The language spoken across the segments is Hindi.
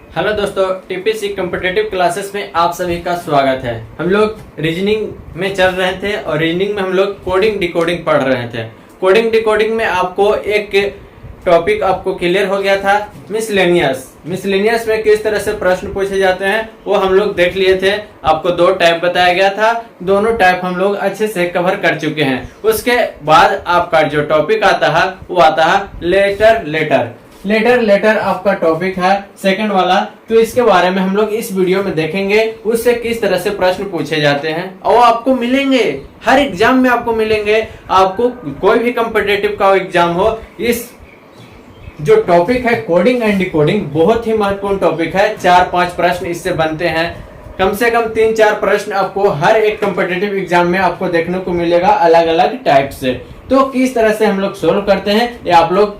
हेलो दोस्तों, टीपीसी कॉम्पिटिटिव क्लासेस में आप सभी का स्वागत है। हम लोग रीजनिंग में चल रहे थे और रीजनिंग में हम लोग कोडिंग डिकोडिंग पढ़ रहे थे। कोडिंग डिकोडिंग में आपको एक टॉपिक आपको क्लियर हो गया था, मिसलेनियस में किस तरह से प्रश्न पूछे जाते हैं वो हम लोग देख लिए थे। आपको दो टाइप बताया गया था, दोनों टाइप हम लोग अच्छे से कवर कर चुके हैं। उसके बाद आपका जो टॉपिक आता है वो आता है लेटर आपका टॉपिक है सेकंड वाला। तो इसके बारे में हम लोग इस वीडियो में देखेंगे, उससे किस तरह से प्रश्न पूछे जाते हैं और आपको मिलेंगे, हर एग्जाम में आपको मिलेंगे। आपको कोई भी कॉम्पिटिटिव का एग्जाम हो, इस जो टॉपिक है कोडिंग एंड डिकोडिंग बहुत ही महत्वपूर्ण टॉपिक है। 4-5 प्रश्न इससे बनते हैं, कम से कम 3-4 प्रश्न आपको हर एक कॉम्पिटिटिव एग्जाम में आपको देखने को मिलेगा अलग अलग टाइप से। तो किस तरह से हम लोग सोल्व करते हैं ये आप लोग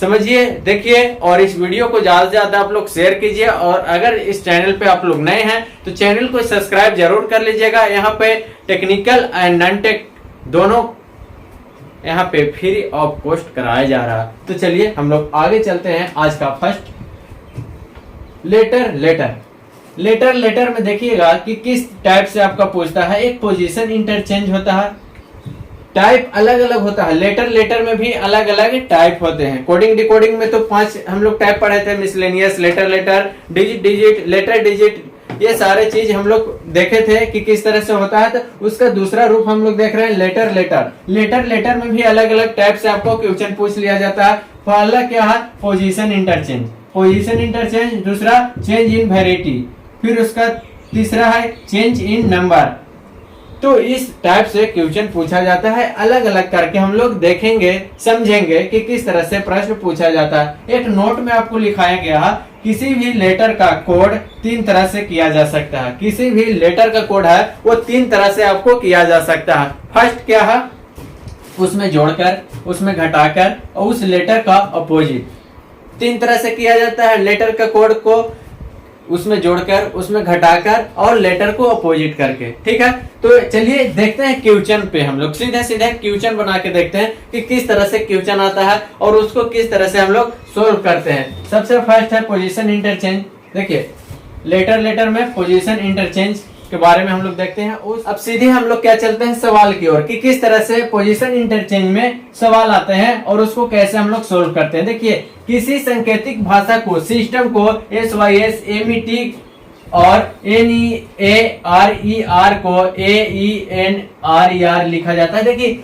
समझिए, देखिए और इस वीडियो को ज्यादा से ज्यादा आप लोग शेयर कीजिए। और अगर इस चैनल पे आप लोग नए हैं तो चैनल को सब्सक्राइब जरूर कर लीजिएगा। यहाँ पे टेक्निकल एंड नॉन टेक दोनों यहाँ पे फ्री ऑफ कॉस्ट कराया जा रहा है। तो चलिए हम लोग आगे चलते हैं। आज का फर्स्ट लेटर में देखिएगा कि किस टाइप से आपका पूछता है। एक पोजीशन इंटरचेंज होता है, टाइप अलग अलग होता है। लेटर में भी अलग अलग टाइप होते हैं। कोडिंग डिकोडिंग में तो 5 हम लोग टाइप पढ़े थे, miscellaneous, letter, digit, letter digit, ये सारे चीज हम लोग देखे थे कि किस तरह से होता है। तो उसका दूसरा रूप हम लोग देख रहे हैं लेटर में भी अलग अलग टाइप से आपको क्वेश्चन पूछ लिया जाता है। पहला क्या है, पोजीशन इंटरचेंज, दूसरा चेंज इन वेराइटी, फिर उसका तीसरा है चेंज इन नंबर। तो इस टाइप से क्वेश्चन पूछा जाता है, अलग अलग करके हम लोग देखेंगे, समझेंगे कि किस तरह से प्रश्न पूछा जाता है। एक नोट में आपको लिखाया गया, किसी भी लेटर का कोड 3 तरह से किया जा सकता है। किसी भी लेटर का कोड है वो 3 तरह से आपको किया जा सकता है। फर्स्ट क्या है, उसमें जोड़कर, उसमें घटाकर और उस लेटर का अपोजिट। 3 तरह से किया जाता है लेटर का कोड को, उसमें जोड़कर, उसमें घटाकर और लेटर को अपोजिट करके। ठीक है, तो चलिए देखते हैं क्वेश्चन पे। हम लोग सीधे क्वेश्चन बना के देखते हैं कि किस तरह से क्वेश्चन आता है और उसको किस तरह से हम लोग सोल्व करते हैं। सबसे फर्स्ट है पोजीशन इंटरचेंज। देखिए लेटर में पोजीशन इंटरचेंज के बारे में हम लोग देखते हैं। अब सीधे हम लोग क्या चलते हैं सवाल की ओर कि किस तरह से पोजीशन इंटरचेंज में सवाल आते हैं और उसको कैसे हम लोग सोल्व करते हैं। देखिए किसी सांकेतिक भाषा को, सिस्टम को SYS, MET और NEARER को AENRER लिखा जाता है। देखिए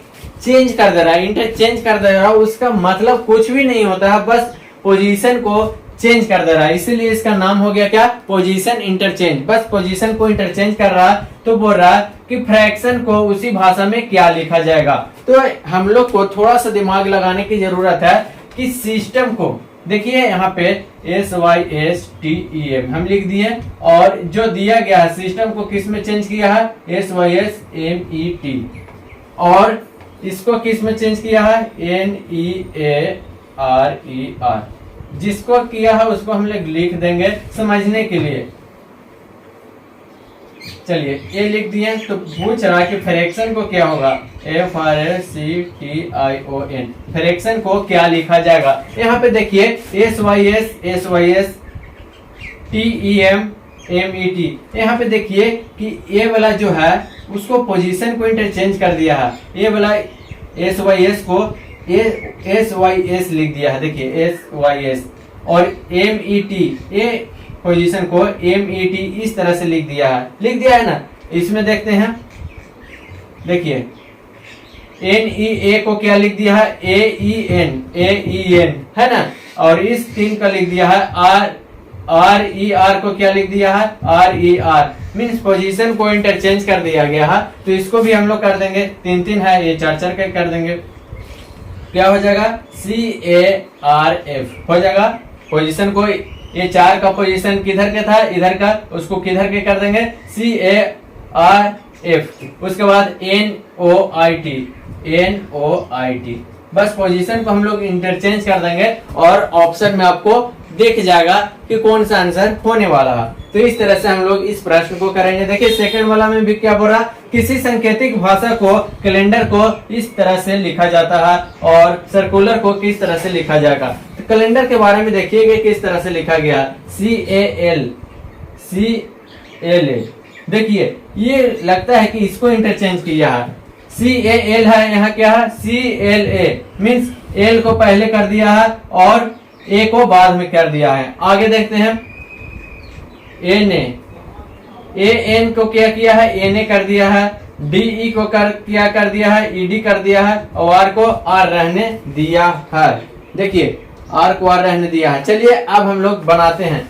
चेंज कर दे रहा है, इंटरचेंज कर दे रहा है, उसका मतलब कुछ भी नहीं होता है, बस पोजीशन को चेंज कर दे रहा है, इसीलिए इसका नाम हो गया क्या, पोजीशन इंटरचेंज। बस पोजीशन को इंटरचेंज कर रहा है। तो बोल रहा है कि फ्रैक्शन को उसी भाषा में क्या लिखा जाएगा। तो हम लोग को थोड़ा सा दिमाग लगाने की जरूरत है कि सिस्टम को, देखिए यहाँ पे SYSTEM हम लिख दिए और जो दिया गया है सिस्टम को किस में चेंज किया है, SYSMET, और इसको किस में चेंज किया है, NEARER। जिसको किया है उसको हम लोग लिख देंगे समझने के लिए। चलिए ये लिख दिए। तो पूछ रहा है कि फ्रैक्शन को क्या होगा, FRACTION, फ्रैक्शन को क्या लिखा जाएगा। यहाँ पे देखिए SYS TEM MET, यहाँ पे देखिए कि ये वाला जो है उसको पोजीशन को इंटरचेंज कर दिया है। ये वाला SYS को SYS लिख दिया है, देखिए SYS, और MET ये पोजीशन को MET इस तरह से लिख दिया है ना। इसमें देखते हैं, देखिए NEA को क्या लिख दिया है, AEN है ना, और इस 3 का लिख दिया है RER को क्या लिख दिया है, RER। मीन्स पोजीशन को इंटरचेंज कर दिया गया है। तो इसको भी हम लोग कर देंगे, 3 है, ये 4 का कर देंगे। क्या हो जाएगा, CARF हो जाएगा। पोजीशन को, ये 4 का पोजीशन किधर के था, इधर का, उसको किधर के कर देंगे, CARF। उसके बाद NOIT, बस पोजीशन को हम लोग इंटरचेंज कर देंगे और ऑप्शन में आपको देख जाएगा कि कौन सा आंसर होने वाला है। तो इस तरह से हम लोग इस प्रश्न को करेंगे। देखिए सेकंड वाला में भी क्या बोल रहा, किसी सांकेतिक भाषा को कैलेंडर को इस तरह से लिखा जाता है और सर्कुलर को किस तरह से लिखा जाएगा। तो कैलेंडर के बारे में देखिएगा किस तरह से लिखा गया, CAL। देखिए ये लगता है कि इसको इंटरचेंज किया है, CAL है, यहाँ क्या है CLA, मीन्स L को पहले कर दिया है और A को बाद में कर दिया है। आगे देखते हैं AN को क्या किया है, AN कर दिया है, DE को क्या कर दिया है, ED कर दिया है और R को R रहने दिया है। देखिए R को R रहने दिया है। चलिए अब हम लोग बनाते हैं,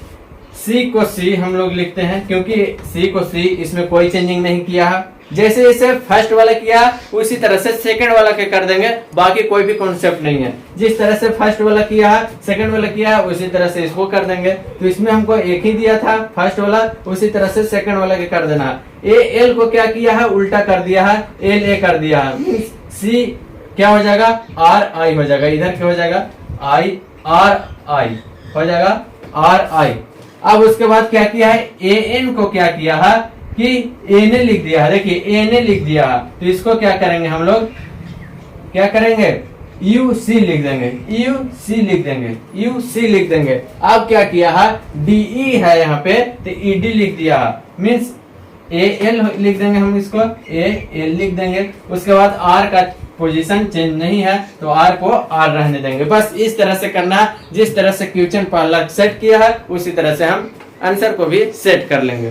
C को C हम लोग लिखते हैं क्योंकि C को C इसमें कोई चेंजिंग नहीं किया है। जैसे इसे फर्स्ट वाला किया उसी तरह से सेकंड वाला के कर देंगे, बाकी कोई भी कॉन्सेप्ट नहीं है। जिस तरह से फर्स्ट वाला किया है सेकंड वाला किया है उसी तरह से इसको कर देंगे। तो इसमें हमको एक ही दिया था फर्स्ट वाला, उसी तरह से सेकंड वाला के कर देना है। AL को क्या किया है, उल्टा कर दिया है, LA कर दिया है। C क्या हो जाएगा, RI हो जाएगा, इधर क्या हो जाएगा RI हो जाएगा RI। अब उसके बाद क्या किया है, AN को क्या किया है कि AN लिख दिया है। देखिए AN लिख दिया है, तो इसको क्या करेंगे हम लोग, क्या करेंगे UC लिख देंगे, UC लिख देंगे, UC लिख देंगे। अब क्या किया है, DE है यहाँ पे तो ED लिख दिया है, मीन्स AL लिख देंगे, हम इसको AL लिख देंगे। उसके बाद R का पोजीशन चेंज नहीं है तो R को R रहने देंगे। बस इस तरह से करना है, जिस तरह से क्वेश्चन पहला सेट किया है उसी तरह से हम आंसर को भी सेट कर लेंगे।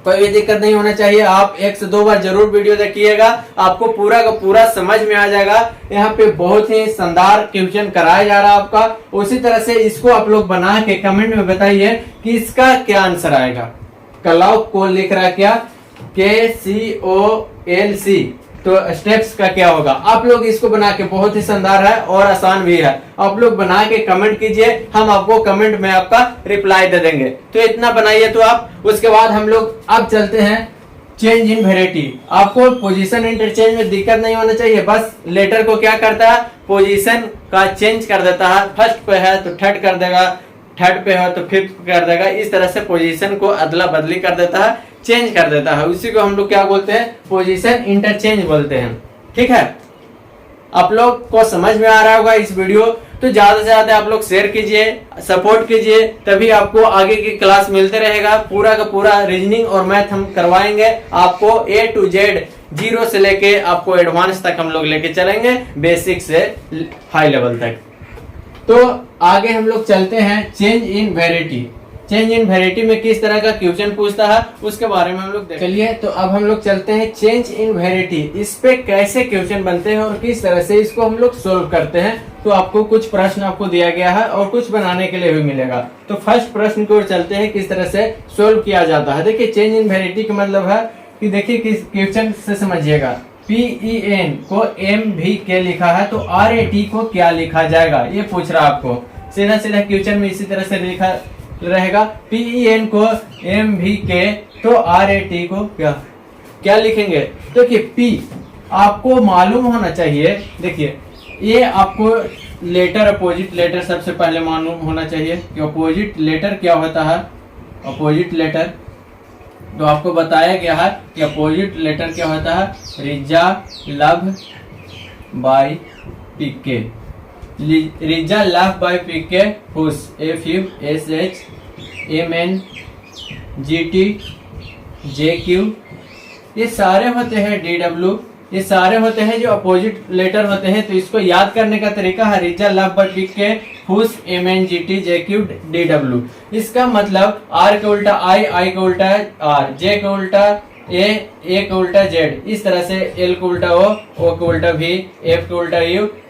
कोई भी दिक्कत नहीं होना चाहिए। आप 1 से 2 बार जरूर वीडियो देखिएगा, आपको पूरा का पूरा समझ में आ जाएगा। यहाँ पे बहुत ही शानदार क्वेश्चन कराया जा रहा है आपका। उसी तरह से इसको आप लोग बना के कमेंट में बताइए कि इसका क्या आंसर आएगा। क्लॉक को लिख रहा है क्या, KCOLC, तो स्टेप्स का क्या होगा। आप लोग इसको बना के, बहुत ही शानदार है और आसान भी है, आप लोग बना के कमेंट कीजिए, हम आपको कमेंट में आपका रिप्लाई दे देंगे। तो इतना बनाइए तो आप। उसके बाद हम लोग अब चलते हैं चेंज इन वेराइटी। आपको पोजीशन इंटरचेंज में दिक्कत नहीं होना चाहिए, बस लेटर को क्या करता है, पोजीशन का चेंज कर देता है। फर्स्ट पे है तो थर्ड कर देगा, थर्ड पे है तो फिफ्थ कर देगा। इस तरह से पोजीशन को अदला बदली कर देता है, चेंज कर देता है। उसी को हम लोग क्या बोलते हैं, पोजीशन इंटरचेंज बोलते हैं। ठीक है, आप लोग को समझ में आ रहा होगा इस वीडियो, तो ज्यादा से ज्यादा आप लोग शेयर कीजिए, सपोर्ट कीजिए, तभी आपको आगे की क्लास मिलते रहेगा। पूरा का पूरा रीजनिंग और मैथ हम करवाएंगे आपको A to Z, 0 से लेके आपको एडवांस तक हम लोग लेके चलेंगे, बेसिक से हाई लेवल तक। तो आगे हम लोग चलते हैं change in variety. Change in variety में किस तरह का क्वेश्चन पूछता है उसके बारे में हम लोग चलिए। तो अब हम लोग चलते हैं चेंज इन वेराइटी, इस पे कैसे क्वेश्चन बनते हैं और किस तरह से इसको हम लोग सोल्व करते हैं। तो आपको कुछ प्रश्न आपको दिया गया है और कुछ बनाने के लिए भी मिलेगा। तो फर्स्ट प्रश्न की ओर चलते हैं, किस तरह से सोल्व किया जाता है। देखिए चेंज इन वेराइटी का मतलब है कि देखिए किस क्वेश्चन से समझिएगा, PEN को MVK लिखा है तो RAT को क्या लिखा जाएगा, ये पूछ रहा आपको। सीधा सीधा क्वेश्चन में इसी तरह से लिखा रहेगा, PEN को MVK तो RAT को क्या लिखेंगे। देखिए P आपको मालूम होना चाहिए। देखिए ये आपको लेटर, अपोजिट लेटर सबसे पहले मालूम होना चाहिए कि अपोजिट लेटर क्या होता है। अपोजिट लेटर तो आपको बताया गया है कि अपोजिट लेटर क्या होता है, रिजा लव बाय PK। रिजा लव बाय PK हुस FUSH MN GT JQ, ये सारे होते हैं DW, ये सारे होते हैं जो अपोजिट लेटर होते हैं। तो इसको याद करने का तरीका है रिजा लव बाय PK हुस MN GT JQ DW। इसका मतलब R का उल्टा I का उल्टा R, J का उल्टा A का उल्टा Z, इस तरह से L का उल्टा O का उल्टा V, F का उल्टा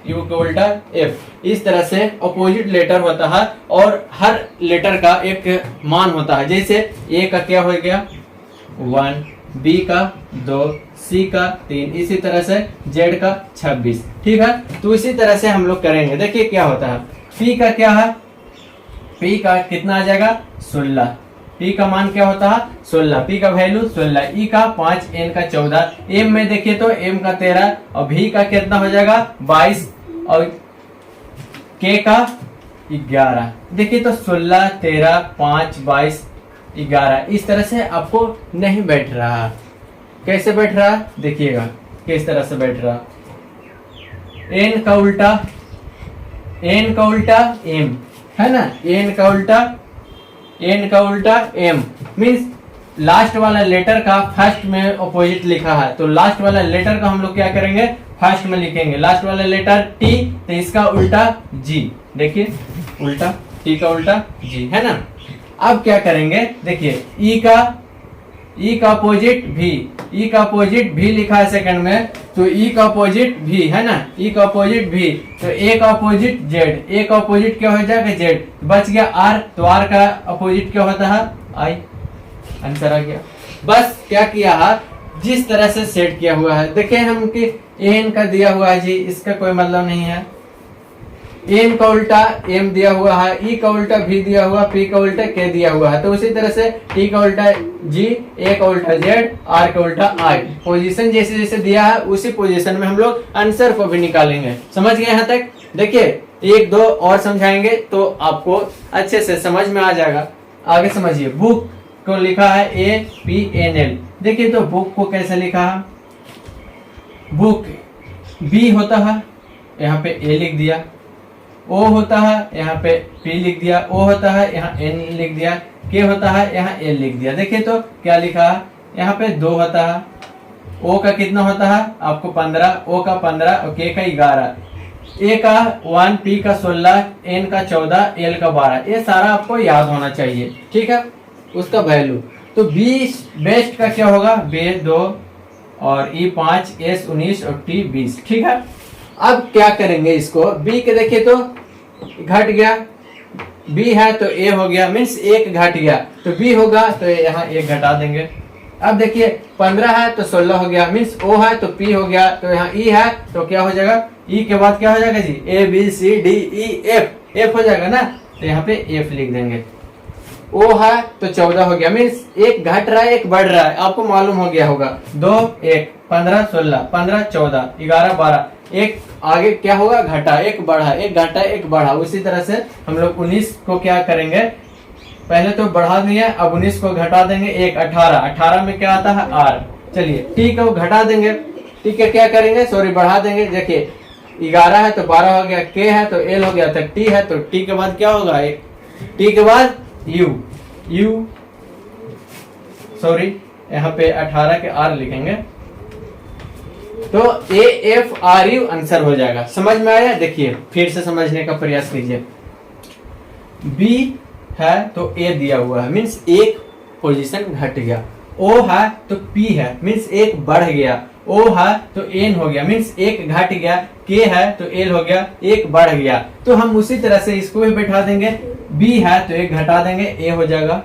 U का उल्टा F। इस तरह से अपोजिट लेटर होता है और हर लेटर का एक मान होता है। जैसे A का क्या हो गया 1, B का 2, C का 3, इसी तरह से Z का 26। ठीक है, तो इसी तरह से हम लोग करेंगे। देखिए क्या होता है, P का क्या है, P का कितना आ जाएगा 16, P का मान क्या होता है 16, P का वैल्यू 16, E का 5, N का 14, M में देखिए तो M का 13 और V का कितना हो जाएगा 22 और K का 11। देखिए तो 16, 13, 5, 22, 11 इस तरह से आपको नहीं बैठ रहा। कैसे बैठ रहा देखिएगा, किस तरह से बैठ रहा। एन का उल्टा एम है ना, एन का उल्टा एम मीन्स लास्ट वाला लेटर का फर्स्ट में अपोजिट लिखा है, तो लास्ट वाला लेटर का हम लोग क्या करेंगे, फर्स्ट में लिखेंगे। लास्ट वाला लेटर टी, तो इसका उल्टा जी। देखिए उल्टा, टी का उल्टा जी, है ना। अब क्या करेंगे, देखिए ई का अपोजिट भी, ई का अपोजिट भी लिखा है सेकंड में, तो ई का अपोजिट भी है ना, ई का अपोजिट भी, तो ए का अपोजिट जेड, ए का अपोजिट क्या हो जाएगा जेड, बच गया आर, तो आर का अपोजिट क्या होता है आई। आंसर आ गया। बस क्या किया है, जिस तरह से सेट किया हुआ है। देखें हम कि एन का दिया हुआ है जी, इसका कोई मतलब नहीं है। एन का उल्टा एम दिया हुआ है, ई का उल्टा भी दिया हुआ, पी का उल्टा के दिया हुआ है, तो उसी तरह से टी का उल्टा जी, ए का उल्टा जेड, आर का उल्टा आई। पोजीशन जैसे जैसे दिया है उसी पोजीशन में हम लोग आंसर को भी निकालेंगे। समझ गए यहाँ तक। देखिए एक दो और समझाएंगे तो आपको अच्छे से समझ में आ जाएगा। आगे समझिए, बुक को लिखा है APNL। देखिए तो बुक को कैसे लिखा है, बुक बी होता है, यहाँ पे ए लिख दिया, ओ होता है यहाँ पे पी लिख दिया, ओ होता है यहाँ एन लिख दिया, के होता है यहाँ एल लिख दिया। देखिए तो क्या लिखा है, यहाँ पे 2 होता है, ओ का कितना होता है आपको 15, ओ का 15 और के का 11, ए का 1, पी का 16, एन का 14, एल का 12। ये सारा आपको याद होना चाहिए, ठीक है, उसका वैल्यू। तो 20 बेस्ट का क्या होगा, बे 2 और ई 5, एस 19 और टी 20, ठीक है। अब क्या करेंगे इसको, बी के देखिए तो घट गया, बी है तो ए हो गया, मीन्स एक घट गया, तो बी होगा तो यहाँ एक घटा देंगे। अब देखिए 15 है तो 16 हो गया, मीन्स ओ है तो पी हो गया, तो यहाँ ई है तो क्या हो जाएगा, ई के बाद क्या हो जाएगा जी, A B C D E F, F हो जाएगा ना, तो यहाँ पे एफ लिख देंगे। ओ है तो 14 हो गया, मीन्स एक घट रहा है एक बढ़ रहा है, आपको मालूम हो गया होगा। 2 1 15 16 15 14 11 12, एक आगे क्या होगा घटा, एक बढ़ा, एक घटा एक बढ़ा। उसी तरह से हम लोग 19 को क्या करेंगे, पहले तो बढ़ा दिए, अब 19 को घटा देंगे, एक 18, 18 में क्या आता है आर। चलिए टी को घटा देंगे, टी के क्या करेंगे, सॉरी बढ़ा देंगे। देखिए 11 है तो 12 हो गया, के है तो एल हो गया, तो टी है तो टी के बाद क्या होगा, टी के बाद यू सॉरी यहाँ पे 18 के आर लिखेंगे, तो A F R you answer हो जाएगा। समझ में आया। देखिए फिर से समझने का प्रयास कीजिए, बी है तो ए दिया हुआ है, मीन्स एक पोजीशन घट गया, ओ है तो पी है, मीन्स एक बढ़ गया, ओ है तो एन हो गया, मीन्स एक घट गया, के है तो एल हो गया, एक बढ़ गया। तो हम उसी तरह से इसको भी बैठा देंगे, बी है तो एक घटा देंगे, ए हो जाएगा,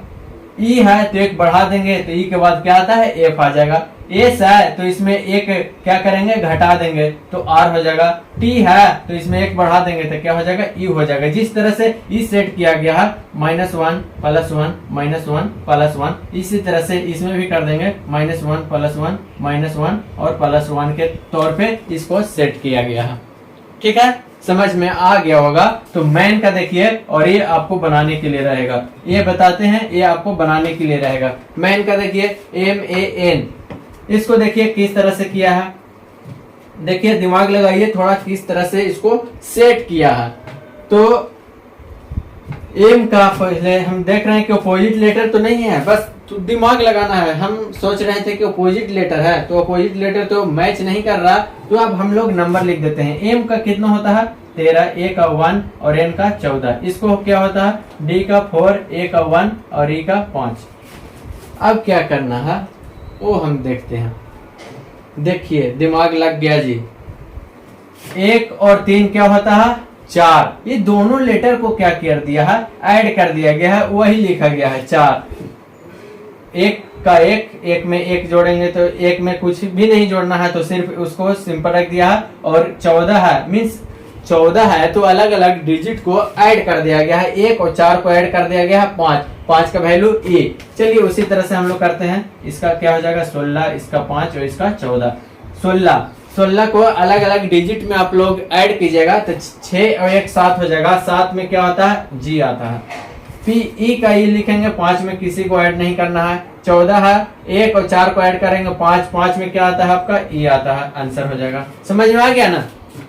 ई है तो एक बढ़ा देंगे, तो ई के बाद क्या आता है एफ आ जाएगा, एस है तो इसमें एक क्या करेंगे घटा देंगे तो आर हो जाएगा, टी है तो इसमें एक बढ़ा देंगे तो क्या हो जाएगा यू हो जाएगा। जिस तरह से ई सेट किया गया है -1 +1 -1 +1, इसी तरह से इसमें भी कर देंगे -1 +1 -1 और +1 के तौर पे इसको सेट किया गया है। ठीक है, समझ में आ गया होगा। तो मैन का देखिए, और ये आपको बनाने के लिए रहेगा, ये बताते हैं, ये आपको बनाने के लिए रहेगा। मैन का देखिए MAN, इसको देखिए किस तरह से किया है, देखिए दिमाग लगाइए थोड़ा, किस तरह से इसको सेट किया है। तो एम का पहले हम देख रहे हैं कि अपोजिट लेटर तो नहीं है, बस तो दिमाग लगाना है। हम सोच रहे थे कि अपोजिट लेटर है, तो अपोजिट लेटर तो मैच नहीं कर रहा, तो अब हम लोग नंबर लिख देते हैं। एम का कितना होता है 13, ए का 1 और एन का 14। इसको क्या होता है डी का 4, ए का 1 और ई का 5। अब क्या करना है वो हम देखते हैं। देखिए दिमाग लग गया जी, 1 और 3 क्या होता है 4। ये दोनों लेटर को क्या कर दिया है, ऐड कर दिया गया है, वही लिखा गया है 4। एक का एक में एक जोड़ेंगे तो एक में कुछ भी नहीं जोड़ना है, तो सिर्फ उसको सिंपल रख दिया है। और 14 है, मीन्स 14 है तो अलग अलग डिजिट को ऐड कर दिया गया है, 1 और 4 को ऐड कर दिया गया है 5, 5 का वैल्यू ए। चलिए उसी तरह से हम लोग करते हैं, इसका क्या हो जाएगा 16, इसका 5 और इसका 14। 16 16 को अलग अलग डिजिट में आप लोग ऐड कीजिएगा तो 6 और 1 7 हो जाएगा। 7 में क्या आता है, जी आता है। पी का ई लिखेंगे, 5 में किसी को ऐड नहीं करना है। 14 है, 1 और 4 को ऐड करेंगे, 5 में क्या आता है आपका, ई आता है, आंसर हो जाएगा। समझ में आ गया ना।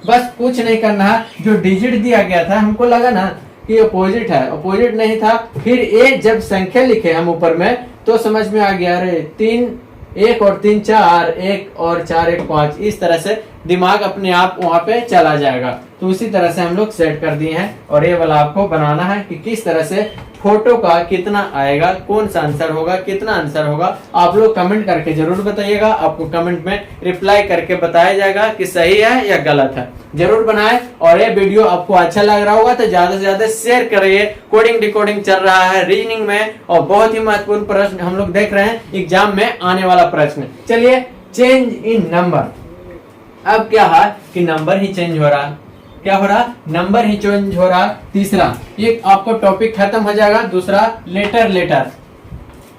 बस कुछ नहीं करना है, जो डिजिट दिया गया था हमको लगा ना कि अपोजिट है, अपोजिट नहीं था, फिर ए जब संख्या लिखे हम ऊपर में तो समझ में आ गया, अरे 3 1 और 3 4, 1 और 4 1 5, इस तरह से दिमाग अपने आप वहां पे चला जाएगा। तो उसी तरह से हम लोग सेट कर दिए हैं। और ये वाला आपको बनाना है कि किस तरह से फोटो का कितना आएगा, कौन सा आंसर होगा, कितना आंसर होगा, आप लोग कमेंट करके जरूर बताइएगा। आपको कमेंट में रिप्लाई करके बताया जाएगा कि सही है या गलत है। जरूर बनाएं। और ये वीडियो आपको अच्छा लग रहा होगा तो ज्यादा से ज्यादा शेयर करिए। कोडिंग डिकोडिंग चल रहा है रीजनिंग में, और बहुत ही महत्वपूर्ण प्रश्न हम लोग देख रहे हैं एग्जाम में आने वाला प्रश्न। चलिए, चेंज इन नंबर। अब क्या है कि नंबर ही चेंज हो रहा, क्या हो रहा, नंबर ही चेंज हो रहा। तीसरा, ये आपको टॉपिक खत्म हो जाएगा। दूसरा, लेटर।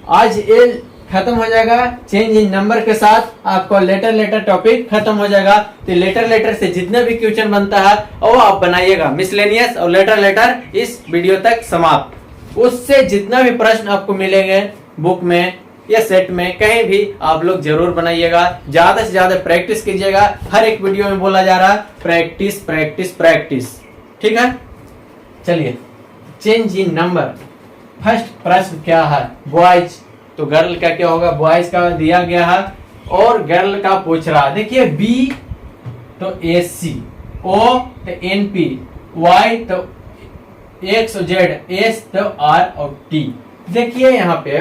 आज ये खत्म हो जाएगा, चेंज इन नंबर के साथ आपको लेटर टॉपिक खत्म हो जाएगा। तो लेटर से जितने भी क्वेश्चन बनता है वो आप बनाइएगा। मिसलेनियस और लेटर इस वीडियो तक समाप्त। उससे जितना भी प्रश्न आपको मिलेंगे बुक में या सेट में कहीं भी, आप लोग जरूर बनाइएगा। ज्यादा से ज्यादा प्रैक्टिस कीजिएगा। हर एक वीडियो में बोला जा रहा है प्रैक्टिस प्रैक्टिस प्रैक्टिस, ठीक है। चलिए, चेंज इन नंबर। फर्स्ट प्रश्न क्या है, बॉयज, तो गर्ल का क्या होगा, बॉयज का दिया गया है और गर्ल का पूछ रहा है। देखिए, बी तो AC, O तो NP, Y तो X और Z, S तो R और T। देखिए यहाँ पे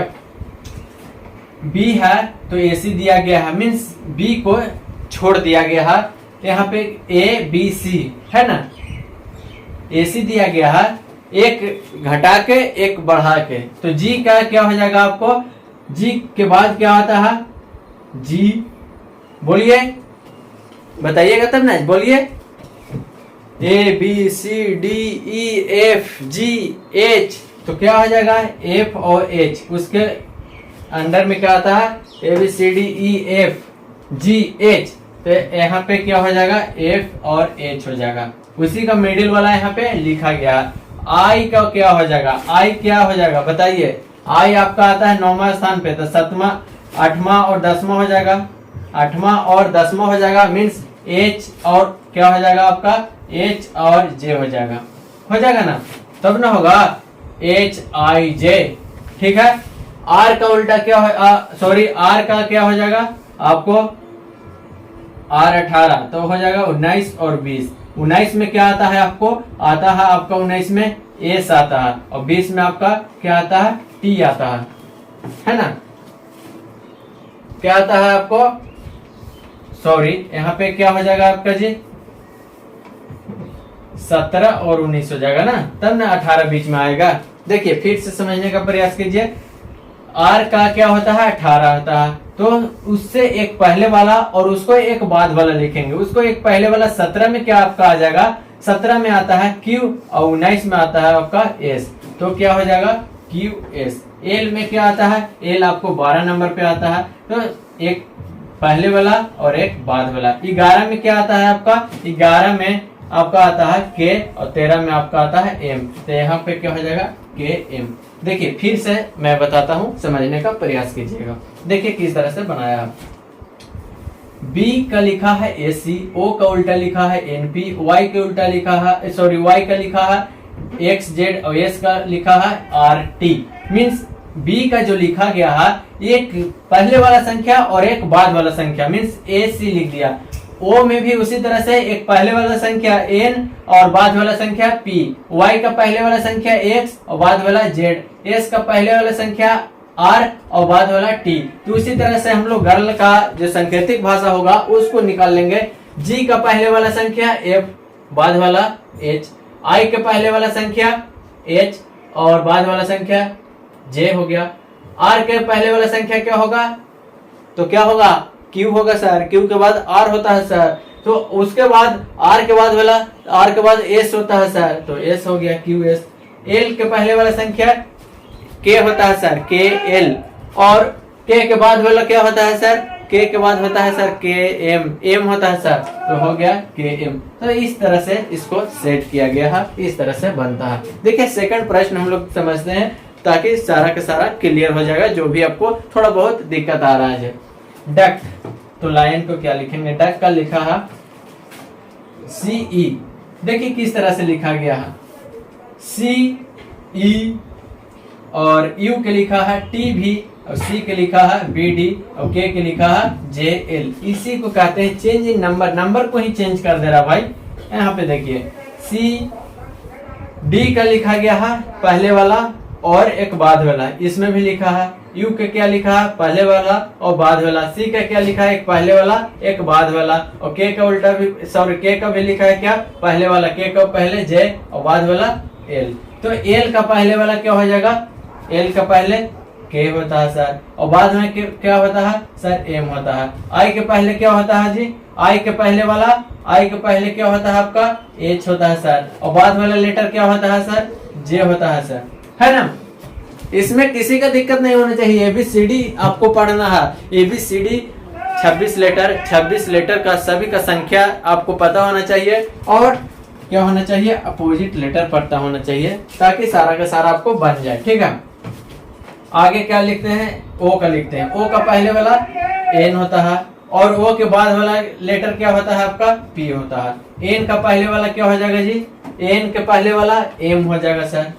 B है तो AC दिया गया है, मीन्स B को छोड़ दिया गया है। यहाँ पे ABC है ना, AC दिया गया है, एक घटा के एक बढ़ा के, तो G का क्या हो जाएगा आपको, G के बाद क्या आता है, G, बोलिए, बताइएगा तब ना, बोलिए। ABCDEFGH, तो क्या हो जाएगा, F और H, उसके अंडर में क्या आता है, ABCDEFGH, तो यहाँ पे क्या हो जाएगा, F और H हो जाएगा। उसी का मिडिल वाला यहाँ पे लिखा गया। I का क्या हो जाएगा, I क्या हो जाएगा बताइए। I आपका आता है 9वां स्थान पे, तो 7वां 8वां और 10वां हो जाएगा, 8वां और 10वां हो जाएगा, मीन्स H और क्या हो जाएगा आपका, H और J हो जाएगा ना, तब ना होगा HIJ, ठीक है। R का उल्टा क्या हो, सॉरी R का क्या हो जाएगा आपको, R 18, तो हो जाएगा 19 और 20। 19 में क्या आता है आपको, आता है आपका 19 में S आता है, और 20 में आपका क्या आता है, T आता है ना। क्या आता है आपको, सॉरी यहाँ पे क्या हो जाएगा आपका जी, 17 और 19 हो जाएगा ना, तब ना 18 बीच में आएगा। देखिए फिर से समझने का प्रयास कीजिए। R का क्या होता है, 18 होता है, तो उससे एक पहले वाला और उसको एक बाद वाला लिखेंगे। उसको एक पहले वाला 17 में क्या आपका आ जाएगा, 17 में आता है Q और 19 में आता है आपका S, तो क्या हो जाएगा QS। L में क्या आता है, L आपको 12 नंबर पे आता है, तो एक पहले वाला और एक बाद वाला। 11 में क्या आता है आपका, 11 में आपका आता है K और 13 में आपका आता है M, तो यहाँ पे क्या हो जाएगा KM। देखिए फिर से मैं बताता हूँ, समझने का प्रयास कीजिएगा। देखिए किस तरह से बनाया। B का लिखा है AC, O का उल्टा लिखा है NP, Y का उल्टा लिखा है, सॉरी Y का लिखा है XZ और S का लिखा है RT। मीन्स B का जो लिखा गया है, एक पहले वाला संख्या और एक बाद वाला संख्या, मीन्स AC लिख दिया। O में भी उसी तरह से एक पहले वाला संख्या N और बाद वाला संख्या P, Y का पहले वाला संख्या X और बाद वाला Z, S का पहले वाला संख्या R और बाद वाला T। तो उसी तरह से हम लोग गर्ल का जो सांकेतिक भाषा होगा उसको निकाल लेंगे। G का पहले वाला संख्या F, बाद वाला H, I के पहले वाला संख्या H और बाद वाला संख्या J हो गया। R के पहले वाला संख्या क्या होगा, तो क्या होगा Q होगा सर, Q के बाद R होता है सर, तो उसके बाद R के बाद वाला, R के बाद S होता है सर, तो S हो गया QS। L के पहले वाला संख्या K होता है सर, KL, और K के बाद वाला क्या होता है सर, के के बाद होता है सर के एम, एम होता है सर, तो हो गया के एम। तो इस तरह से इसको सेट किया गया है, इस तरह से बनता है। देखिए सेकंड प्रश्न हम लोग समझते हैं ताकि सारा का सारा क्लियर हो जाएगा, जो भी आपको थोड़ा बहुत दिक्कत आ रहा है। डक्ट, तो लाइन को क्या लिखेंगे, डक्ट का लिखा है CE। देखिए किस तरह से लिखा गया है, CE और U के लिखा है TB और C के लिखा है BD और K के लिखा है JL। इसी को कहते हैं चेंज इन नंबर, नंबर को ही चेंज कर दे रहा भाई। यहाँ पे देखिए CD का लिखा गया है पहले वाला और एक बाद वाला, इसमें भी लिखा है। U के क्या लिखा है, पहले वाला और बाद वाला। C का क्या लिखा है, एक पहले वाला एक बाद वाला। और K का उल्टा भी, सॉरी K का भी लिखा है क्या, पहले वाला, K का पहले J और बाद वाला L। तो L का पहले वाला क्या हो जाएगा, L का पहले K होता है सर, और बाद में क्या होता है सर, M होता है। I के पहले क्या होता है जी, I के पहले वाला, I के पहले क्या होता है आपका H होता है सर, और बाद वाला लेटर क्या होता है सर, J होता है सर, है ना। इसमें किसी का दिक्कत नहीं होना चाहिए। ABCD आपको पढ़ना है, ABCD 26 लेटर, 26 लेटर का सभी का संख्या आपको पता होना चाहिए, और क्या होना चाहिए, अपोजिट लेटर पढ़ता होना चाहिए, ताकि सारा का सारा आपको बन जाए। ठीक है, आगे क्या लिखते हैं, O का लिखते हैं। O का पहले वाला N होता है, और O के बाद वाला लेटर क्या होता है आपका P होता है। N का पहले वाला क्या हो जाएगा जी, N के पहले वाला M हो जाएगा सर,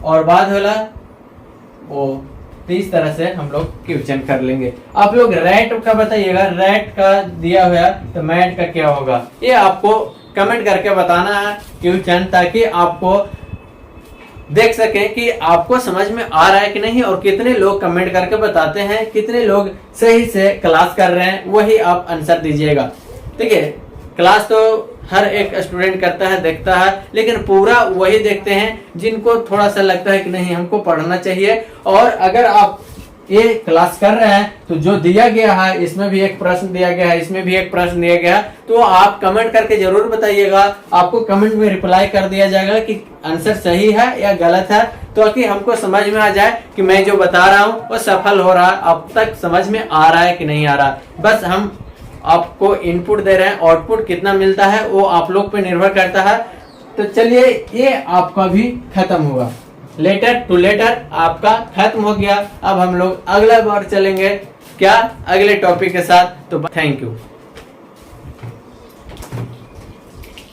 और बाद वाला O। तो इस तरह से हम लोग क्वेश्चन कर लेंगे। आप लोग रैट का बताइएगा, रैट का दिया हुआ तो मैट का क्या होगा, ये आपको कमेंट करके बताना है क्वेश्चन, ताकि आपको देख सकें कि आपको समझ में आ रहा है कि नहीं, और कितने लोग कमेंट करके बताते हैं, कितने लोग सही से क्लास कर रहे हैं, वही आप आंसर दीजिएगा। ठीक है, क्लास तो हर एक स्टूडेंट करता है, देखता है, लेकिन पूरा वही देखते हैं जिनको थोड़ा सा लगता है कि नहीं हमको पढ़ना चाहिए। और अगर आप ये क्लास कर रहे हैं तो जो दिया गया है, इसमें भी एक प्रश्न दिया गया है, इसमें भी एक प्रश्न दिया गया है, तो आप कमेंट करके जरूर बताइएगा। आपको कमेंट में रिप्लाई कर दिया जाएगा कि आंसर सही है या गलत है, तो कि हमको समझ में आ जाए कि मैं जो बता रहा हूँ वो सफल हो रहा है, अब तक समझ में आ रहा है कि नहीं आ रहा। बस हम आपको इनपुट दे रहे हैं, आउटपुट कितना मिलता है वो आप लोग पे निर्भर करता है। तो चलिए, ये आपका भी खत्म हुआ, लेटर टू लेटर आपका खत्म हो गया। अब हम लोग अगला बार चलेंगे क्या, अगले टॉपिक के साथ। तो थैंक यू।